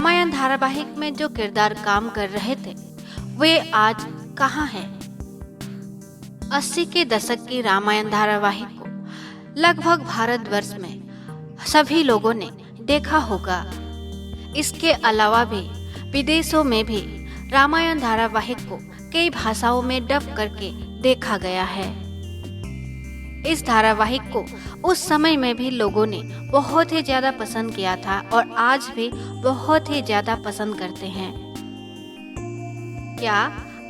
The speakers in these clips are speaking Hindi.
रामायण धारावाहिक में जो किरदार काम कर रहे थे वे आज कहाँ हैं? 80 के दशक की रामायण धारावाहिक को लगभग भारतवर्ष में सभी लोगों ने देखा होगा। इसके अलावा भी विदेशों में भी रामायण धारावाहिक को कई भाषाओं में डब करके देखा गया है। इस धारावाहिक को उस समय में भी लोगों ने बहुत ही ज्यादा पसंद किया था और आज भी बहुत ही ज्यादा पसंद करते हैं। क्या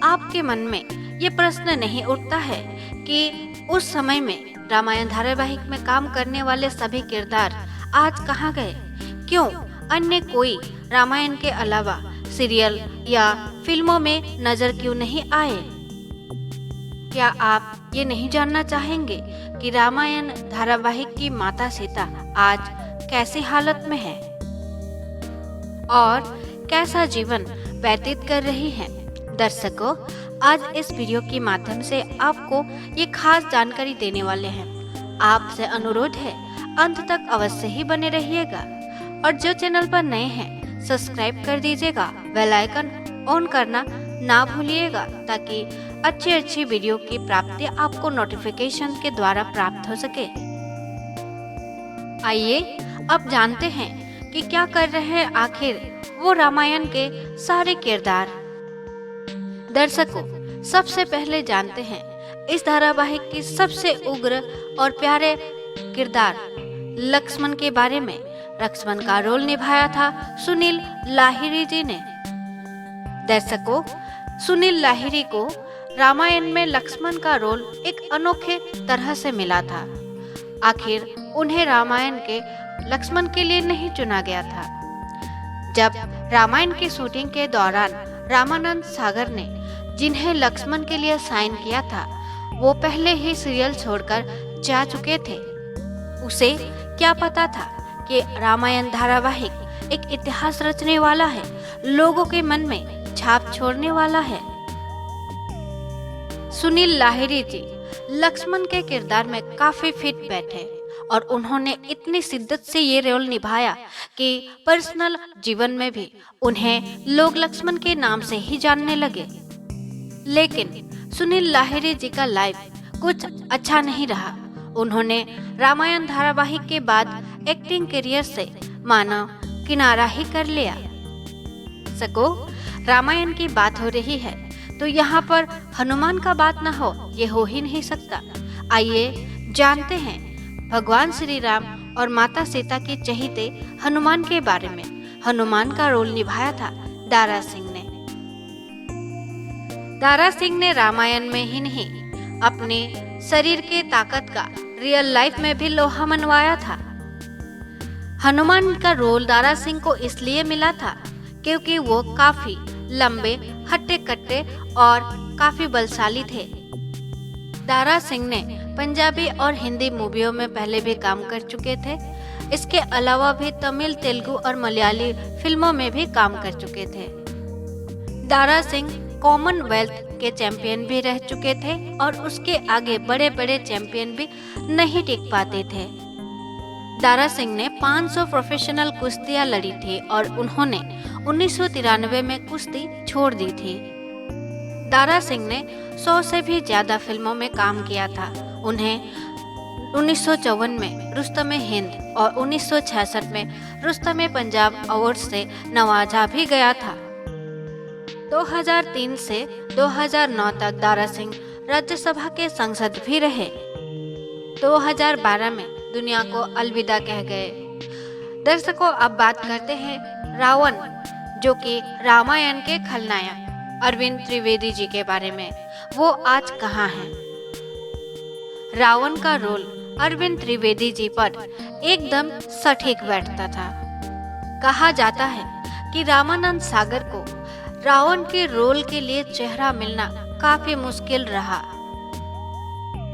आपके मन में ये प्रश्न नहीं उठता है कि उस समय में रामायण धारावाहिक में काम करने वाले सभी किरदार आज कहाँ गए? क्यों अन्य कोई रामायण के अलावा सीरियल या फिल्मों में नजर क्यों नहीं आए? क्या आप ये नहीं जानना चाहेंगे कि रामायण धारावाहिक की माता सीता आज कैसी हालत में है और कैसा जीवन व्यतीत कर रही हैं? दर्शकों, आज इस वीडियो के माध्यम से आपको ये खास जानकारी देने वाले हैं। आपसे अनुरोध है अंत तक अवश्य ही बने रहिएगा और जो चैनल पर नए हैं सब्सक्राइब कर दीजिएगा, बेल आइकन ऑन करना ना भूलिएगा ताकि अच्छी वीडियो की प्राप्ति आपको नोटिफिकेशन के द्वारा प्राप्त हो सके। आइए अब जानते हैं कि क्या कर रहे हैं आखिर वो रामायण के सारे किरदार। दर्शकों, सबसे पहले जानते हैं इस धारावाहिक की सबसे उग्र और प्यारे किरदार लक्ष्मण के बारे में। लक्ष्मण का रोल निभाया था सुनील लाहिरी जी ने। दर्शकों, सुनील लाहिरी को रामायण में लक्ष्मण का रोल एक अनोखे तरह से मिला था। आखिर उन्हें रामायण के लक्ष्मण के लिए नहीं चुना गया था। जब रामायण की शूटिंग के दौरान रामानंद सागर ने जिन्हें लक्ष्मण के लिए साइन किया था वो पहले ही सीरियल छोड़कर जा चुके थे। उसे क्या पता था कि रामायण धारावाहिक एक इतिहास रचने वाला है, लोगों के मन में छाप छोड़ने वाला है। सुनील लाहिरी जी लक्ष्मण के किरदार में काफी फिट बैठे और उन्होंने इतनी शिद्दत से ये रोल निभाया कि पर्सनल जीवन में भी उन्हें लोग लक्ष्मण के नाम से ही जानने लगे। लेकिन सुनील लाहिरी जी का लाइफ कुछ अच्छा नहीं रहा। उन्होंने रामायण धारावाहिक के बाद एक्टिंग करियर से मानो किनारा ही कर लिया। सको रामायण की बात हो रही है तो यहाँ पर हनुमान का बात न हो, ये हो ही नहीं सकता। आइए जानते हैं भगवान श्री राम और माता सीता के चहेते हनुमान के बारे में। हनुमान का रोल निभाया था दारा सिंह ने। दारा सिंह ने रामायण में ही नहीं अपने शरीर के ताकत का रियल लाइफ में भी लोहा मनवाया था। हनुमान का रोल दारा सिंह को इसलिए मिला था क्योंकि वो काफी लंबे, हट्टे कट्टे और काफी बलशाली थे। दारा सिंह ने पंजाबी और हिंदी मूवियों में पहले भी काम कर चुके थे। इसके अलावा भी तमिल, तेलुगु और मलयाली फिल्मों में भी काम कर चुके थे। दारा सिंह कॉमनवेल्थ के चैंपियन भी रह चुके थे और उसके आगे बड़े बड़े चैंपियन भी नहीं टिक पाते थे। दारा सिंह ने 500 प्रोफेशनल कुश्तियां लड़ी थी और उन्होंने 1993 में कुश्ती छोड़ दी थी। दारा सिंह ने 100 से भी ज्यादा फिल्मों में काम किया था। उन्हें 1954 में रुस्तम-ए-हिंद और 1966 में रुस्तम-ए-पंजाब अवार्ड से नवाजा भी गया था। 2003 से 2009 तक दारा सिंह राज्यसभा के सांसद भी रहे। 2012 में दुनिया को अलविदा कह गए। दर्शकों, अब बात करते हैं रावण, जो कि रामायण के खलनायक अरविंद त्रिवेदी जी के बारे में। वो आज कहाँ हैं? रावण का रोल अरविंद त्रिवेदी जी पर एकदम सटीक बैठता था। कहा जाता है कि रामानंद सागर को रावण के रोल के लिए चेहरा मिलना काफी मुश्किल रहा।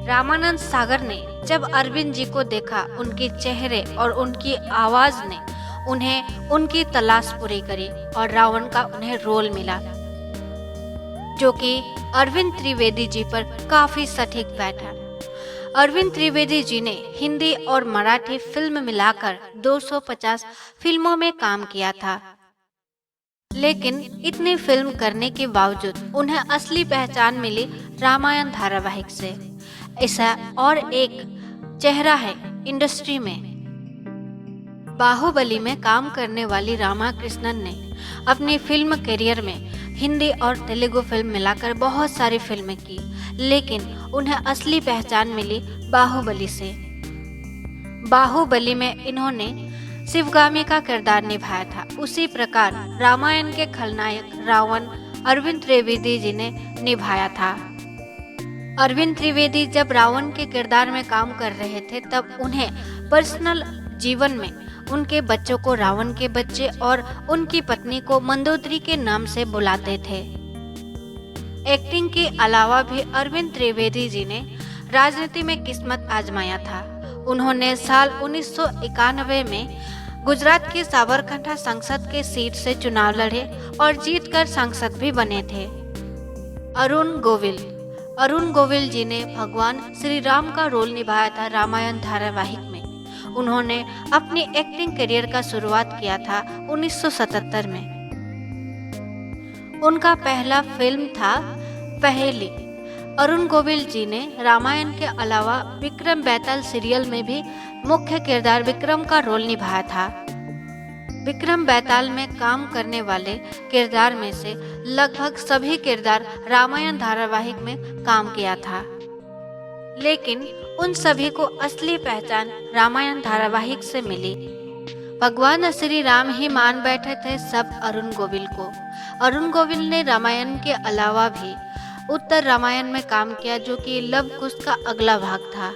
रामानंद सागर ने जब अरविंद जी को देखा, उनके चेहरे और उनकी आवाज ने उन्हें उनकी तलाश पूरी करी और रावण का उन्हें रोल मिला, जो कि अरविंद त्रिवेदी जी पर काफी सटीक बैठा। अरविंद त्रिवेदी जी ने हिंदी और मराठी फिल्म मिलाकर 250 फिल्मों में काम किया था। लेकिन इतनी फिल्म करने के बावजूद उन्हें असली पहचान मिली रामायण धारावाहिक से। ऐसा और एक चेहरा है इंडस्ट्री में। बाहुबली में काम करने वाली रामा कृष्णन ने अपनी फिल्म करियर में हिंदी और तेलुगु फिल्म मिलाकर बहुत सारी फिल्में की, लेकिन उन्हें असली पहचान मिली बाहुबली से। बाहुबली में इन्होंने शिवगामी का किरदार निभाया था। उसी प्रकार रामायण के खलनायक रावण अरविंद त्रिवेदी जी ने निभाया था। अरविंद त्रिवेदी जब रावण के किरदार में काम कर रहे थे तब उन्हें पर्सनल जीवन में उनके बच्चों को रावण के बच्चे और उनकी पत्नी को मंदोदरी के नाम से बुलाते थे। एक्टिंग के अलावा भी अरविंद त्रिवेदी जी ने राजनीति में किस्मत आजमाया था। उन्होंने साल 1991 में गुजरात की साबरकांठा संसद के सीट से चुनाव लड़े और जीतकर सांसद भी बने थे। अरुण गोविल जी ने भगवान श्री राम का रोल निभाया था रामायण धारावाहिक में। उन्होंने अपनी एक्टिंग करियर का शुरुआत किया था 1977 में। उनका पहला फिल्म था पहेली। अरुण गोविल जी ने रामायण के अलावा विक्रम बेताल सीरियल में भी मुख्य किरदार विक्रम का रोल निभाया था। विक्रम बेताल में काम करने वाले किरदार में से लगभग सभी किरदार रामायण धारावाहिक में काम किया था, लेकिन उन सभी को असली पहचान रामायण धारावाहिक से मिली। भगवान श्री राम ही मान बैठे थे सब अरुण गोविल को। अरुण गोविल ने रामायण के अलावा भी उत्तर रामायण में काम किया, जो कि लव कुश का अगला भाग था।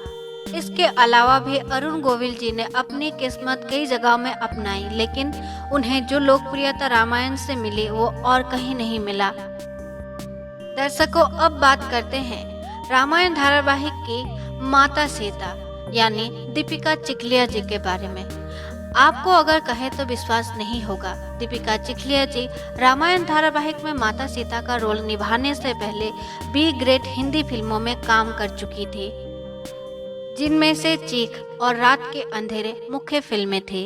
इसके अलावा भी अरुण गोविल जी ने अपनी किस्मत कई जगहों में अपनाई, लेकिन उन्हें जो लोकप्रियता रामायण से मिली वो और कहीं नहीं मिला। दर्शकों, अब बात करते हैं रामायण धारावाहिक की माता सीता यानी दीपिका चिखलिया जी के बारे में। आपको अगर कहे तो विश्वास नहीं होगा, दीपिका चिखलिया जी रामायण धारावाहिक में माता सीता का रोल निभाने से पहले बी ग्रेड हिंदी फिल्मों में काम कर चुकी थी, जिनमें से चीख और रात के अंधेरे मुख्य फिल्में थी।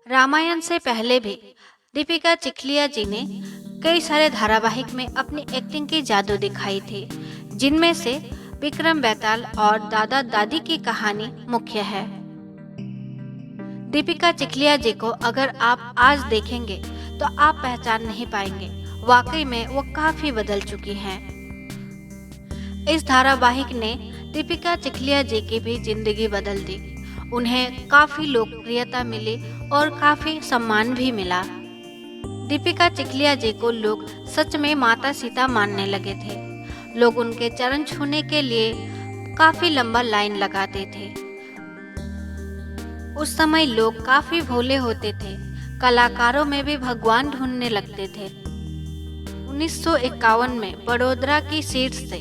रामायण से पहले भी दीपिका चिखलिया जी ने कई सारे धारावाहिक में अपनी एक्टिंग की जादू दिखाई थी, जिनमें से विक्रम बेताल और दादा दादी की कहानी मुख्य है। दीपिका चिखलिया जी को अगर आप आज देखेंगे तो आप पहचान नहीं पाएंगे। वाकई में वो काफी बदल चुकी हैं। इस धारावाहिक ने दीपिका चिखलिया जी की भी जिंदगी बदल दी। उन्हें काफी लोकप्रियता मिली और काफी सम्मान भी मिला। दीपिका चिखलिया जी को लोग सच में माता सीता मानने लगे थे। लोग उनके चरण छूने के लिए काफी लंबा लाइन लगाते थे। उस समय लोग काफी भोले होते थे, कलाकारों में भी भगवान ढूंढने लगते थे। 1951 में बड़ोदरा की सीट से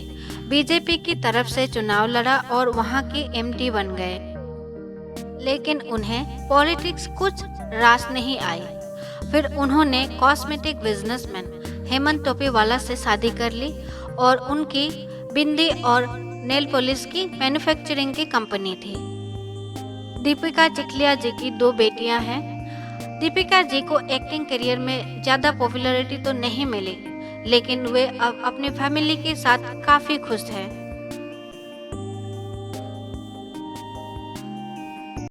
बीजेपी की तरफ से चुनाव लड़ा और वहां की एमपी बन गए, लेकिन उन्हें पॉलिटिक्स कुछ रास नहीं आई। फिर उन्होंने कॉस्मेटिक बिजनेसमैन हेमंत टोपीवाला से शादी कर ली और उनकी बिंदी और नेल पॉलिश की मैन्युफैक्चरिंग की कंपनी थी। दीपिका चिखलिया जी की 2 बेटियां हैं। दीपिका जी को एक्टिंग करियर में ज़्यादा पॉपुलैरिटी तो नहीं मिली, लेकिन वे अब अपनी फैमिली के साथ काफ़ी खुश हैं।